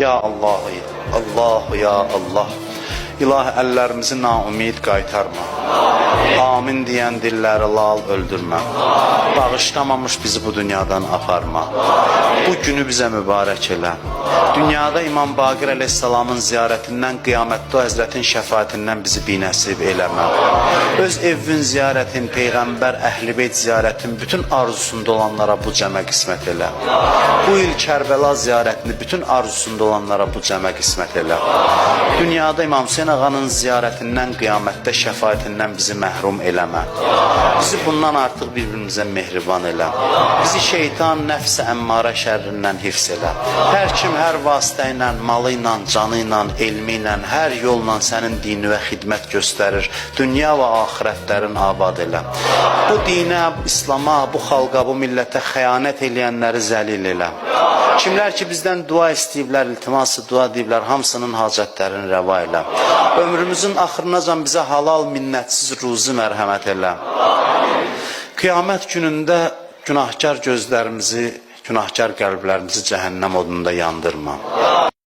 Ya Allah, Allah ya Allah. İlahi əllərimizi naumid qaytarma. Amin deyən dilləri lal öldürmə. Bağışlamamış bizi bu dünyadan aparma. Bu günü bizə mübarək elə. Dünyada İmam Baqir əleyhissalamın ziyarətindən, qiyamətdə o həzrətin şəfaətindən bizi binəsib eləmə. Öz evin ziyarətin, Peyğəmbər, Əhl-i Beyt ziyarətin bütün arzusunda olanlara bu cəmə qismət elə. Bu il Kərbəla ziyarətini bütün arzusunda olanlara bu cəmə qismət elə. Dünyada İmam Hüseyin ağanın ziyarətindən, qiyamətdə şəfaətindən bizi məhrum eləmə. Bizi bundan artıq bir-birimizə mehriban elə. Bizi şeytan, nəfs-i əmmarə şərrindən hifz elə. Hər kim hər vasitə ilə, malı ilə, canı ilə, elmi ilə, hər yolla sənin dini və xidmət göstərir. Dünya və axirətlərin abad elə. Bu dinə, İslama, bu xalqa, bu millətə xəyanət eləyənləri zəlil elə. Kimlər ki bizdən dua istəyiblər, iltiması dua deyiblər, hamısının hacətlərini rəva elə. Ömrümüzün axırınacan bizə halal, minnətsiz ruzi mərhəmət elə. Qiyamət günündə günahkar gözlərimizi, günahkar qəlblərimizi cəhənnəm odunda yandırma.